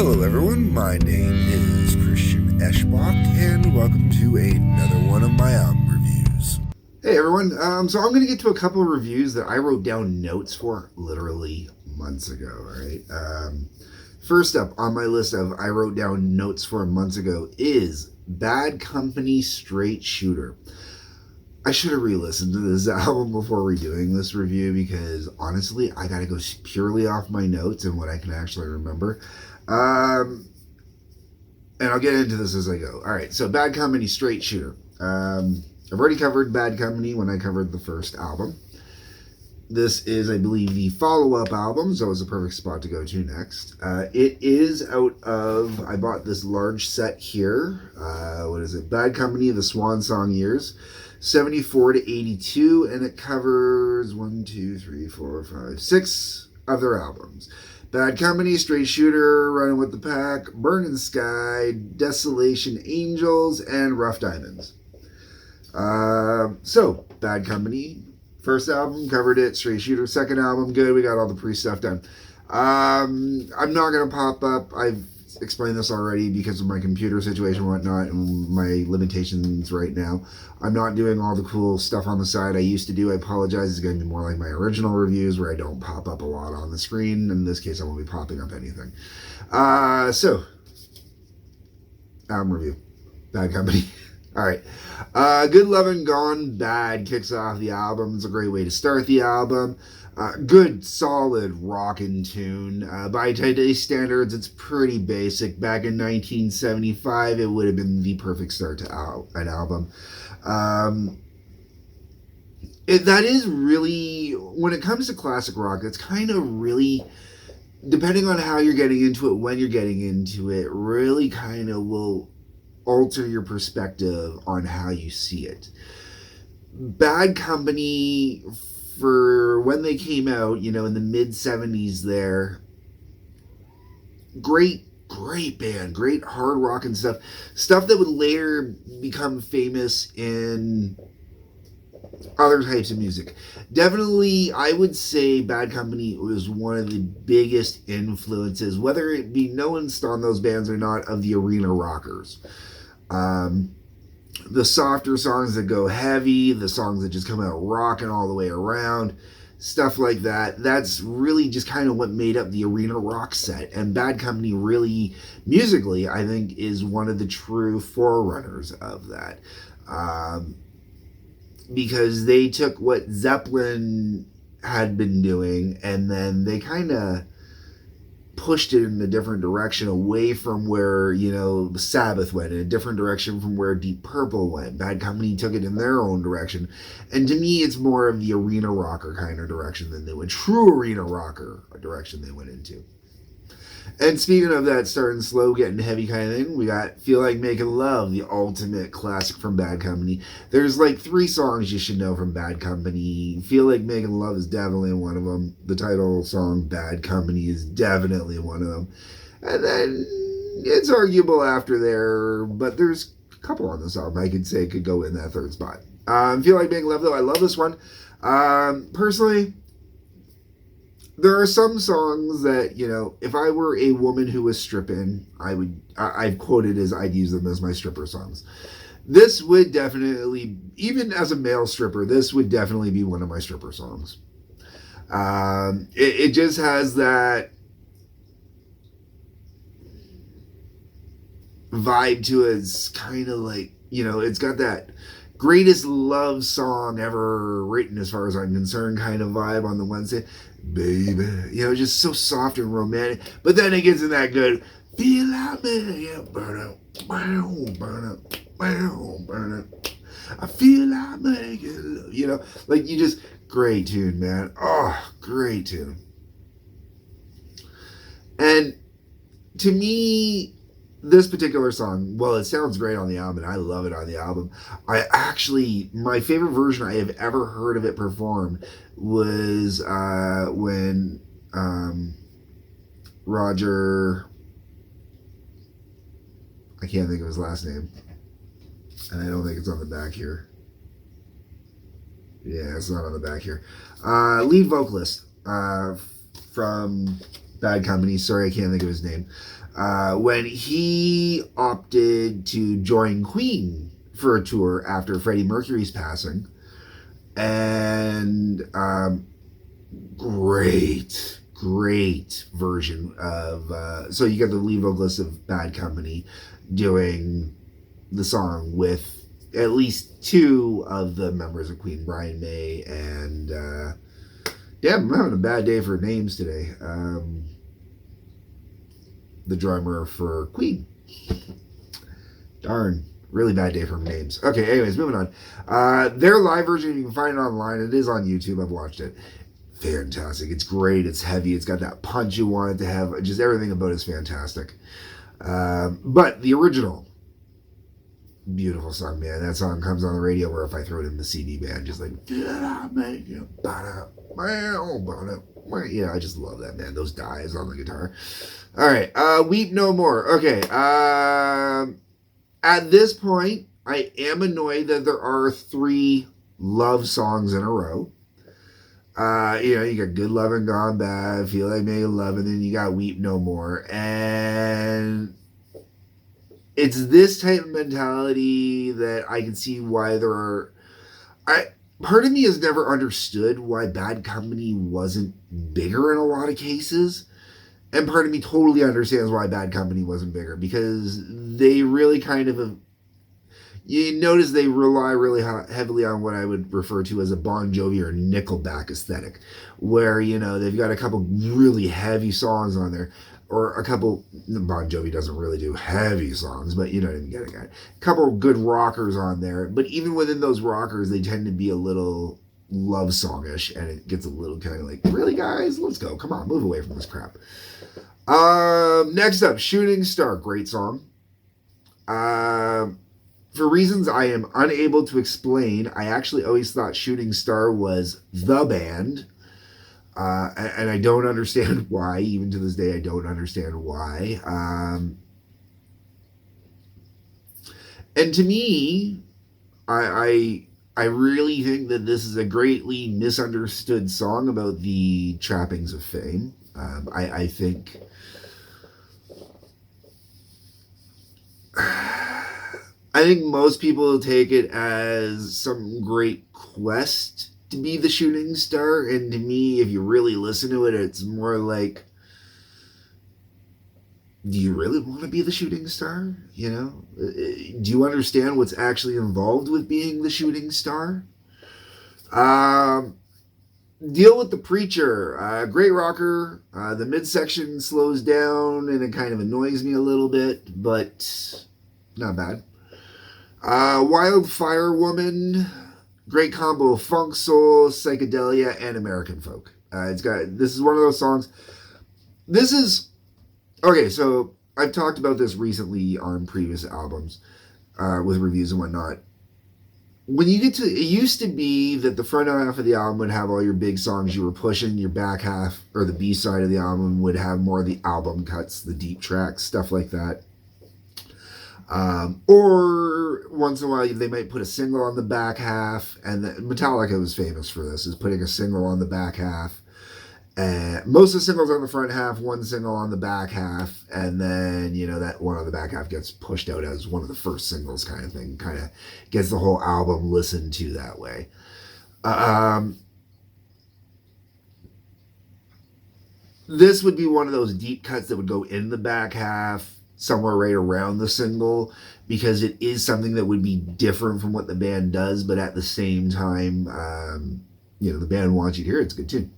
Hello everyone, my name is Christian Eschbach, and welcome to another one of my album reviews. Hey everyone, so I'm going to get to a couple of reviews that I wrote down notes for literally months ago, alright? First up on my list of I wrote down notes for months ago is Bad Company Straight Shooter. I should have re-listened to this album before redoing this review because honestly, I gotta go purely off my notes and what I can actually remember. And I'll get into this as I go. Alright, so Bad Company Straight Shooter. I've already covered Bad Company when I covered the first album. This is, I believe, the follow-up album, so it's a perfect spot to go to next. It is out of, I bought this large set here. What is it? Bad Company, the Swan Song Years. 74 to 82, and it covers 6 of their albums. Bad Company, Straight Shooter, Running with the Pack, Burning Sky, Desolation Angels, and Rough Diamonds. So, Bad Company, first album, covered it. Straight Shooter, second album, good. We got all the pre-stuff done. I'm not going to pop up. I've explained this already because of my computer situation and whatnot and my limitations right now. I'm not doing all the cool stuff on the side I used to do. I apologize. It's going to be more like my original reviews where I don't pop up a lot on the screen. In this case, I won't be popping up anything. So, album review. Bad Company. All right. Good Lovin' Gone Bad kicks off the album. It's a great way to start the album. Good, solid rockin' tune. By today's standards, it's pretty basic. Back in 1975, it would have been the perfect start to an album. That is really, when it comes to classic rock, it's kind of really, depending on how you're getting into it, when you're getting into it, really kind of will alter your perspective on how you see it. Bad Company, for when they came out, in the mid-70s there, great band, great hard rock and stuff that would later become famous in other types of music. Definitely, I would say Bad Company was one of the biggest influences, whether it be influenced on those bands or not, of the arena rockers. The softer songs that go heavy, the songs that just come out rocking all the way around, stuff like that. That's really just kind of what made up the arena rock set. And Bad Company really, musically, I think, is one of the true forerunners of that. Because they took what Zeppelin had been doing and then they kind of pushed it in a different direction, away from where, Sabbath went, in a different direction from where Deep Purple went. Bad Company took it in their own direction. And to me, it's more of the arena rocker kind of direction than they went. True arena rocker direction they went into. And speaking of that starting slow, getting heavy kind of thing, we got Feel Like Making Love, the ultimate classic from Bad Company. There's like 3 songs you should know from Bad Company. Feel Like Making Love is definitely one of them. The title song, Bad Company, is definitely one of them. And then it's arguable after there, but there's a couple on this album I could say could go in that third spot. Feel Like Making Love, though, I love this one. Personally, there are some songs that, if I were a woman who was stripping, I've quoted as I'd use them as my stripper songs. This would definitely, even as a male stripper, this would definitely be one of my stripper songs. It just has that vibe to it. It's kind of like, it's got that greatest love song ever written as far as I'm concerned kind of vibe on the one side. Baby, just so soft and romantic. But then it gets in that good feel like me, burn out, burn out, burn out. I feel like making love, like you just, great tune, man. Oh, great tune. And to me, this particular song, well, it sounds great on the album, and I love it on the album. My favorite version I have ever heard of it performed was when Roger, I can't think of his last name, and I don't think it's on the back here. Yeah, it's not on the back here. Lead vocalist from Bad Company, sorry I can't think of his name, when he opted to join Queen for a tour after Freddie Mercury's passing. And great version of, so you got the lead vocalist of Bad Company doing the song with at least two of the members of Queen, Brian May and damn, I'm having a bad day for names today. The drummer for Queen. Darn, really bad day for names. Okay, anyways, moving on. Their live version, you can find it online. It is on YouTube. I've watched it. Fantastic. It's great. It's heavy. It's got that punch you want it to have. Just everything about it is fantastic. But the original, beautiful song, man. That song comes on the radio, or if I throw it in the CD, man, just like, yeah, I just love that, man. Those dives on the guitar. All right, Weep No More. Okay, at this point, I am annoyed that there are 3 love songs in a row. You got Good Lovin' Gone Bad, Feel Like Making Love, and then you got Weep No More. And it's this type of mentality that I can see why there are... part of me has never understood why Bad Company wasn't bigger in a lot of cases. And part of me totally understands why Bad Company wasn't bigger, because they really kind of... You notice they rely really heavily on what I would refer to as a Bon Jovi or Nickelback aesthetic, where, they've got a couple really heavy songs on there, or a couple... Bon Jovi doesn't really do heavy songs, but you know what I'm getting at. A couple good rockers on there, but even within those rockers, they tend to be a little love songish, and it gets a little kind of like, really, guys? Let's go. Come on, move away from this crap. Next up, Shooting Star. Great song. For reasons I am unable to explain, I actually always thought Shooting Star was the band. And I don't understand why. Even to this day, I don't understand why. And to me, I really think that this is a greatly misunderstood song about the trappings of fame. I think... I think most people take it as some great quest to be the shooting star, and to me, if you really listen to it, it's more like, do you really want to be the shooting star? Do you understand what's actually involved with being the shooting star? Deal with the Preacher. Great rocker. The midsection slows down, and it kind of annoys me a little bit, but not bad. Wildfire Woman, great combo of funk, soul, psychedelia, and American folk. This is one of those songs. This is, okay, so I've talked about this recently on previous albums, with reviews and whatnot. When you get to, it used to be that the front half of the album would have all your big songs you were pushing, your back half, or the B side of the album would have more of the album cuts, the deep tracks, stuff like that. Or once in a while they might put a single on the back half, and Metallica was famous for this, is putting a single on the back half. And most of the singles on the front half, one single on the back half, and then, that one on the back half gets pushed out as one of the first singles kind of thing, kind of gets the whole album listened to that way. This would be one of those deep cuts that would go in the back half, somewhere right around the single, because it is something that would be different from what the band does, but at the same time, the band wants you to hear it. It's good too.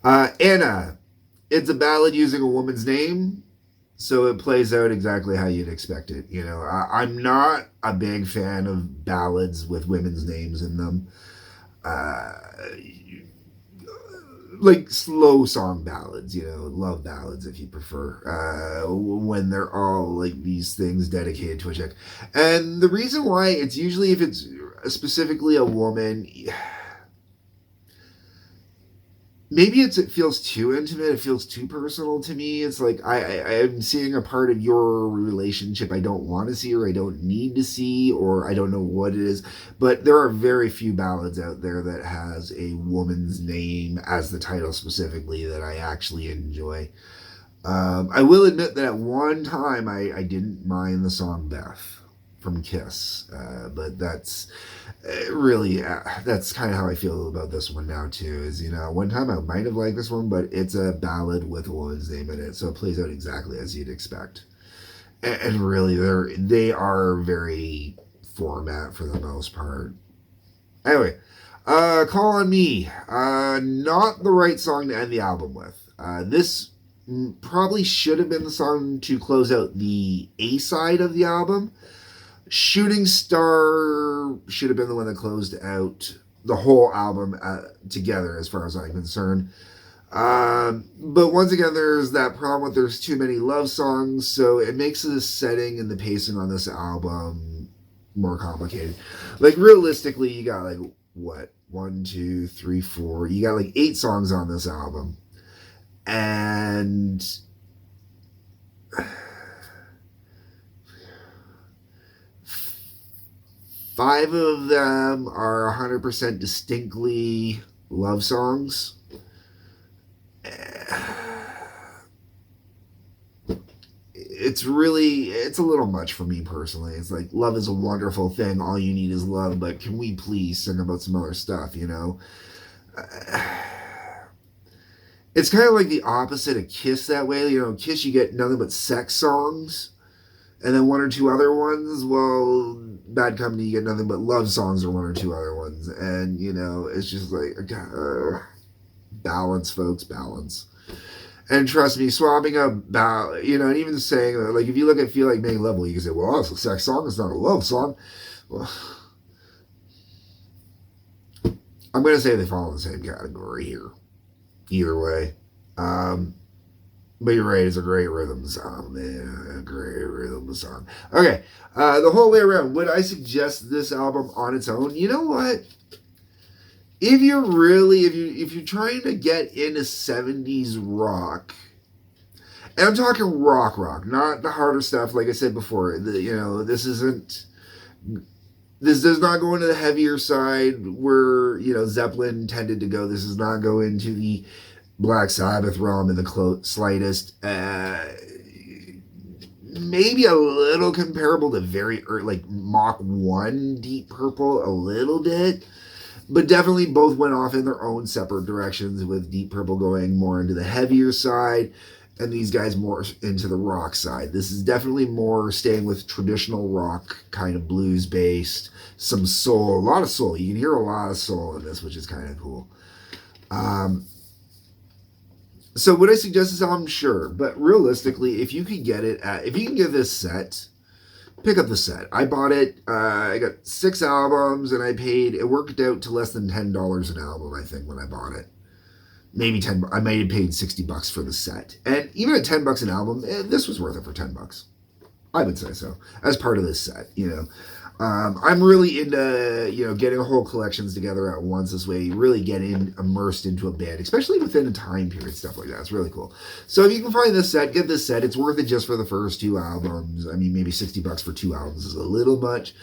Anna, it's a ballad using a woman's name, so it plays out exactly how you'd expect it. I'm not a big fan of ballads with women's names in them. Like slow song ballads, love ballads if you prefer, when they're all like these things dedicated to a chick. And the reason why, it's usually if it's specifically a woman, maybe it feels too intimate. It feels too personal to me. It's like I'm seeing a part of your relationship I don't want to see, or I don't need to see, or I don't know what it is. But there are very few ballads out there that has a woman's name as the title specifically that I actually enjoy. I will admit that at one time I didn't mind the song Beth from Kiss, but that's kind of how I feel about this one now too. Is, one time I might have liked this one, but it's a ballad with a woman's name in it, so it plays out exactly as you'd expect. And really, they are very format for the most part. Anyway, Call on Me, not the right song to end the album with. This probably should have been the song to close out the A side of the album. Shooting Star should have been the one that closed out the whole album together, as far as I'm concerned. But once again, there's that problem with there's too many love songs, so it makes the setting and the pacing on this album more complicated. Like, realistically, you got like, what, 1, 2, 3, 4, you got like 8 songs on this album. And 5 of them are 100% distinctly love songs. It's a little much for me personally. It's like, love is a wonderful thing. All you need is love, but can we please sing about some other stuff, It's kind of like the opposite of Kiss that way. Kiss, you get nothing but sex songs, and then 1 or 2 other ones. Well, Bad Company, you get nothing but love songs or 1 or 2 other ones. And, it's just like, balance, folks, balance. And trust me, swapping about, and even saying, like, if you look at Feel Like Making Love, you can say, well, it's a sex song, it's not a love song. Well, I'm going to say they fall in the same category here. Either way. But you're right, it's a great rhythm song, man. A great rhythm song. Okay, the whole way around, would I suggest this album on its own? You know what? If you're trying to get into 70s rock, and I'm talking rock, not the harder stuff, like I said before, this does not go into the heavier side where, Zeppelin tended to go. This does not go into the Black Sabbath realm in the slightest. Maybe a little comparable to very early, like Mach 1 Deep Purple, a little bit. But definitely both went off in their own separate directions, with Deep Purple going more into the heavier side and these guys more into the rock side. This is definitely more staying with traditional rock, kind of blues based, some soul, a lot of soul. You can hear a lot of soul in this, which is kind of cool. So would I suggest this album? Sure. But realistically, if you can get this set, pick up the set. I bought it. I got 6 albums, and it worked out to less than $10 an album, I think, when I bought it. Maybe 10. I might have paid $60 for the set. And even at $10 an album, this was worth it for $10. I would say so, as part of this set, I'm really into, getting whole collections together at once this way. You really get immersed into a band, especially within a time period, stuff like that. It's really cool. So if you can find this set, get this set. It's worth it just for the first 2 albums. I mean, maybe $60 for 2 albums is a little much,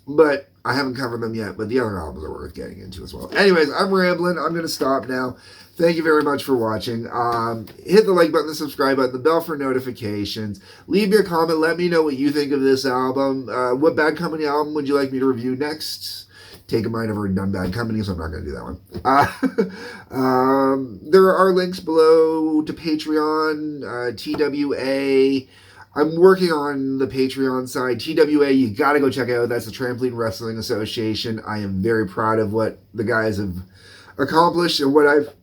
but I haven't covered them yet, but the other albums are worth getting into as well. Anyways, I'm rambling. I'm going to stop now. Thank you very much for watching. Hit the like button, the subscribe button, the bell for notifications. Leave me a comment. Let me know what you think of this album. What Bad Company album would you like me to review next? Take in mind, I've already done Bad Company, so I'm not going to do that one. There are links below to Patreon, TWA. I'm working on the Patreon side. TWA, you got to go check out. That's the Trampoline Wrestling Association. I am very proud of what the guys have accomplished and what I've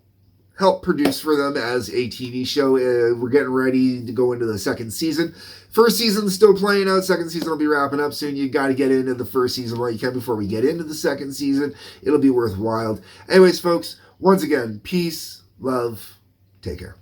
helped produce for them as a TV show. We're getting ready to go into the second season. First season's still playing out. Second season will be wrapping up soon. You got to get into the first season while you can before we get into the second season. It'll be worthwhile. Anyways, folks, once again, peace, love, take care.